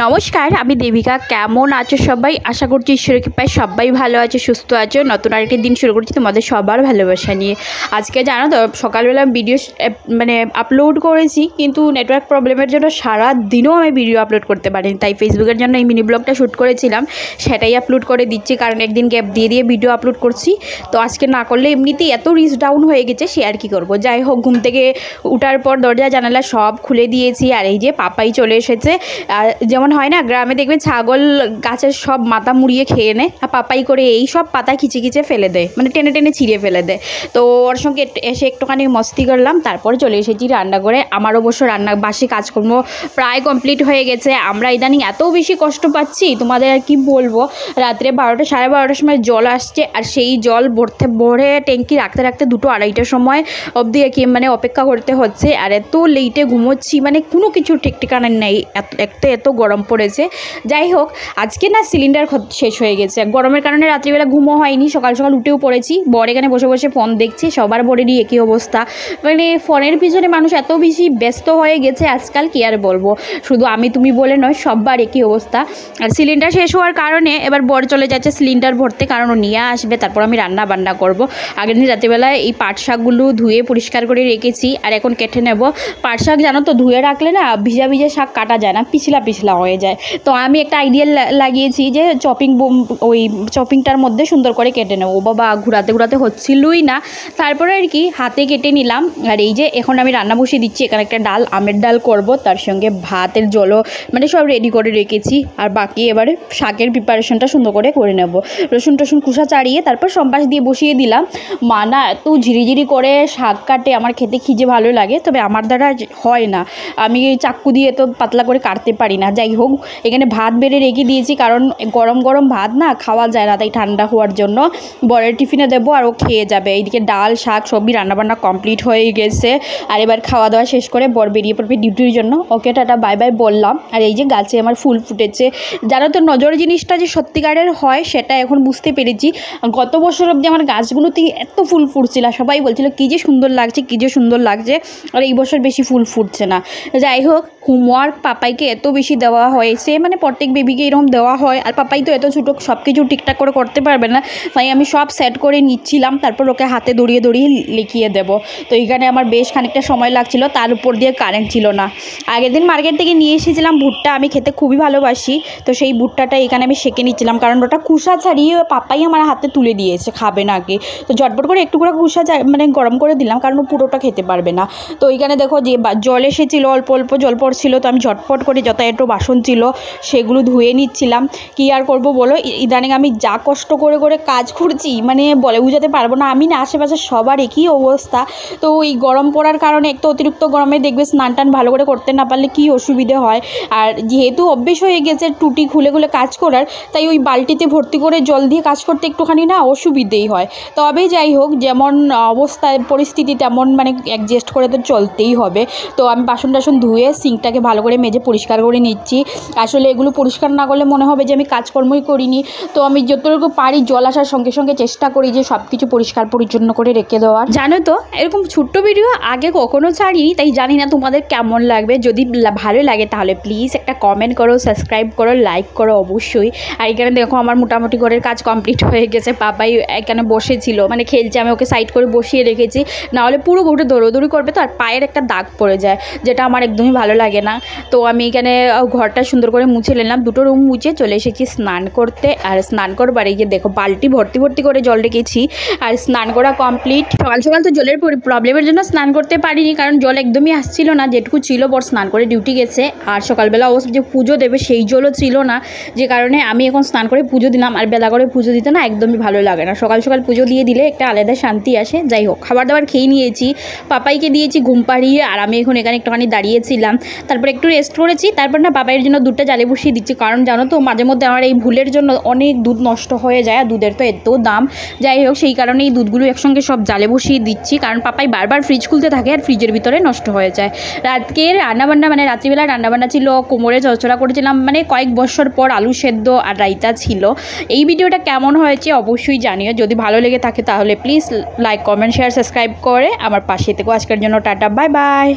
নমস্কার, আমি দেবিকা। কেমন আছো সবাই? আশা করছি ঈশ্বরের কৃপায় সবাই ভালো আছে, সুস্থ আছো। নতুন আরেকটি দিন শুরু করছি তোমাদের সবার ভালোবাসা নিয়ে। আজকে জানো তো, সকালবেলা ভিডিও আপলোড করেছি, কিন্তু নেটওয়ার্ক প্রবলেমের জন্য সারা দিনও আমি ভিডিও আপলোড করতে পারিনি। তাই ফেসবুকের জন্য এই মিনি ব্লগটা শ্যুট করেছিলাম, সেটাই আপলোড করে দিচ্ছি, কারণ একদিন গ্যাপ দিয়ে দিয়ে ভিডিও আপলোড করছি। তো আজকে না করলে এমনিতেই এত রিচ ডাউন হয়ে গেছে, সে আর কি করবো। যাই হোক, ঘুম থেকে উঠার পর দরজা জানালা সব খুলে দিয়েছি। আর এই যে পাপাই চলে এসেছে। যেমন হয় না, গ্রামে দেখবেন ছাগল গাছের সব মাথা মুড়িয়ে খেয়ে নেয়, আর পাপাই করে এই সব পাতা খিচে খিচে ফেলে দেয়, মানে টেনে টেনে ছিঁড়ে ফেলে দেয়। তো ওর সঙ্গে এসে একটুখানি মস্তি করলাম, তারপরে চলে এসেছি রান্না করে। আমার অবশ্য রান্না বাসি কাজকর্ম প্রায় কমপ্লিট হয়ে গেছে। আমরা ইদানিং এত বেশি কষ্ট পাচ্ছি, তোমাদের আর কি বলবো। রাত্রে 12টা সাড়ে 12টার সময় জল আসছে, আর সেই জল ভরে ট্যাঙ্কি রাখতে রাখতে 2-2:30টার সময় অবধি কি মানে অপেক্ষা করতে হচ্ছে। আর এত লেটে ঘুমোচ্ছি, মানে কোনো কিছু ঠিক ঠিকানা নেই, এত গরম পড়েছে। যাই হোক, আজকে না সিলিন্ডার শেষ হয়ে গেছে। গরমের কারণে রাত্রিবেলা ঘুমও হয়নি, সকাল সকাল উঠেও পড়েছি। বর এখানে বসে বসে ফোন দেখছে, সবার বরেরই একই অবস্থা। মানে ফোনের পিছনে মানুষ এত বেশি ব্যস্ত হয়ে গেছে আজকাল, কি আর বলবো। শুধু আমি তুমি বলে নয়, সবার একই অবস্থা। আর সিলিন্ডার শেষ হওয়ার কারণে এবার বর চলে যাচ্ছে সিলিন্ডার ভরতে, কারণ ও নিয়ে আসবে, তারপর আমি রান্না বান্না করব। আগের দিন রাত্রিবেলায় এই পাট শাকগুলো ধুয়ে পরিষ্কার করে রেখেছি, আর এখন কেটে নেব। পাট শাক জানো তো, ধুয়ে রাখলে না ভিজা ভিজা শাক কাটা যায় না, পিছলা পিছলা হয়ে যায়। তো আমি একটা আইডিয়া লাগিয়েছি যে ওই চপিংটার মধ্যে সুন্দর করে কেটে নেবো। বাবা, ঘুরাতে ঘুরাতে হচ্ছিলই না, তারপরে আর কি হাতে কেটে নিলাম। আর এই যে এখন আমি রান্না বসিয়ে দিচ্ছি। এখানে একটা ডাল, আমের ডাল করব, তার সঙ্গে ভাতের জলও মানে সব রেডি করে রেখেছি। আর বাকি এবারে শাকের প্রিপারেশনটা সুন্দর করে নেব। রসুন টসুন কুসা চাড়িয়ে তারপর সম্বাস দিয়ে বসিয়ে দিলাম। মা না এত ঝিরিঝিরি করে শাক কাটে, আমার খেতে খিজে ভালো লাগে, তবে আমার দ্বারা হয় না, আমি চাক্কু দিয়ে তো পাতলা করে কাটতে পারি না। যাই হোক, এখানে ভাত বেড়ে রেখে দিয়েছি, কারণ গরম গরম ভাত না খাওয়া যায় না, তাই ঠান্ডা হওয়ার জন্য বরের টিফিনে দেবো, আর ও খেয়ে যাবে। এইদিকে ডাল শাক সবই রান্নাবান্না কমপ্লিট হয়ে গেছে। আর এবার খাওয়া দাওয়া শেষ করে বর বেরিয়ে পড়বে ডিউটির জন্য। ওকে টাটা বাই বাই বললাম। আর এই যে গাছে আমার ফুল ফুটেছে, যারা তো নজর জিনিসটা যে সত্যিকারের হয় সেটা এখন বুঝতে পেরেছি। গত বছর অবধি আমার গাছগুলোতে এত ফুল ফুটছিল, সবাই বলছিল কী যে সুন্দর লাগছে, কী যে সুন্দর লাগছে। আর এই বছর বেশি ফুল ফুটছে না। যাই হোক, হোমওয়ার্ক পাপাইকে এত বেশি দেওয়া হয়েছে, মানে প্রত্যেক বেবিকে এরকম দেওয়া হয়, আর পাপাই তো এত ছোটো, সব কিছু ঠিকঠাক করে করতে পারবে না, তাই আমি সব সেট করে নিচ্ছিলাম, তারপর ওকে হাতে দড়িয়ে দড়িয়ে লিখিয়ে দেবো। তো এইখানে আমার বেশ খানিকটা সময় লাগছিল, তার উপর দিয়ে কারেন্ট ছিল না। আগের দিন মার্কেট থেকে নিয়ে এসেছিলাম ভুট্টা, আমি খেতে খুবই ভালোবাসি। তো সেই ভুট্টাটা এখানে আমি সেঁকে নিচ্ছিলাম, কারণ ওটা খোসা ছাড়িয়ে পাপাই আমার হাতে তুলে দিয়েছে, খাবে না কি। তো ঝটপট করে একটু করে খোসা মানে গরম করে দিলাম, কারণ ও পুরোটা খেতে পারবে না। তো এইখানে দেখো যে জল এসেছিলো, অল্প অল্প জল পড়ছিল, তো আমি ঝটপট করে যত একটু বাসন ছিল সেগুলো ধুয়ে নিচ্ছিলাম। কি আর করবো বলো, ইদানিং আমি যা কষ্ট করে করে কাজ করছি, মানে বলে বুঝাতে পারবো না। আমি না, আশেপাশে সবার একই অবস্থা। তো এই গরম পড়ার কারণে একটু অতিরিক্ত গরমে দেখবে স্নান টান ভালো করে করতে না পারলে কী অসুবিধে হয়। আর যেহেতু অভ্যেস হয়ে গেছে টুটি খুলে খুলে কাজ করার, তাই ওই বালতিতে ভর্তি করে জল দিয়ে কাজ করতে একটুখানি না অসুবিধেই হয়। তবে যাই হোক, যেমন অবস্থায় পরিস্থিতি তেমন মানে অ্যাডজাস্ট করে তো চলতেই হবে। তো আমি বাসন টাসন ধুয়ে সিঙ্কটাকে ভালো করে মেজে পরিষ্কার করে নিচ্ছি। আসলে এগুলো পরিষ্কার না করলে মনে হবে যে আমি কাজকর্মই করিনি। তো আমি যতটুকু পারি জল আসার সঙ্গে সঙ্গে চেষ্টা করি যে সব কিছু পরিষ্কার পরিচ্ছন্ন করে রেখে দেওয়ার। জানো তো, এরকম ছোট্ট ভিডিও আগে কখনো ছাড়িনি, তাই জানি না তোমাদের কেমন লাগবে। যদি ভালো লাগে তাহলে প্লিজ একটা কমেন্ট করো, সাবস্ক্রাইব করো, লাইক করো অবশ্যই। আর এখানে দেখো আমার মোটামুটি ঘরের কাজ কমপ্লিট হয়ে গেছে। পাপাই এখানে বসেছিল, মানে খেলছে, আমি ওকে সাইড করে বসিয়ে রেখেছি, নাহলে পুরো গোটা দৌড়োদৌড়ি করবে, তো আর পায়ের একটা দাগ পড়ে যায়, যেটা আমার একদমই ভালো লাগে না। তো আমি এখানে ঘরটা সুন্দর করে মুছে নিলাম, দুটো রুম মুছে চলে এসেছি স্নান করতে। আর স্নান করবার এই যে দেখো বালতি ভর্তি ভর্তি করে জল রেখেছি, আর স্নান করা কমপ্লিট। সকাল সকাল তো জলের প্রবলেমের জন্য স্নান করতে পারিনি, কারণ জল একদমই আসছিল না, যেটুকু ছিল বর স্নান করে ডিউটি গেছে। আর সকালবেলা অবশ্য যে পুজো দেবে সেই জলও ছিল না, যে কারণে আমি এখন স্নান করে পুজো দিলাম। আর বেলা করে পুজো দিতে না একদমই ভালো লাগে না, সকাল সকাল পুজো দিয়ে দিলে একটা আলাদা শান্তি আসে। যাই হোক, খাবার দাবার খেয়ে নিয়েছি, পাপাইকে দিয়েছি ঘুম পাড়িয়ে, আর আমি এখন এখানে একটুখানি দাঁড়িয়েছিলাম, তারপর একটু রেস্ট করেছি। তারপর না পাপাইয়ের জন্য দুধটা জালে বসিয়ে দিচ্ছি, কারণ জানো তো মাঝে মধ্যে আমার এই ভুলের জন্য অনেক দুধ নষ্ট হয়ে যায়, আর দুধের তো এত দাম। যাই হোক, সেই কারণে এই দুধগুলো একসঙ্গে সব জালে বসিয়ে দিচ্ছি, কারণ পাপাই বারবার ফ্রিজ খুলতে থাকে আর ফ্রিজের ভিতরে নষ্ট হয়ে যায়। রাতকের রান্নাবান্না মানে রাত্রিবেলা রান্নাবান্না ছিল, কোমরে চড়চড়া করেছিলাম, মানে কয়েক বছর পর আলু সেদ্ধ আর রায়তা ছিল। এই ভিডিওটা কেমন হয়েছে অবশ্যই জানিও। যদি ভালো লেগে থাকে তাহলে please like comment share subscribe করে আমার পাশে থেকো। আজকের জন্য টাটা বাই বাই।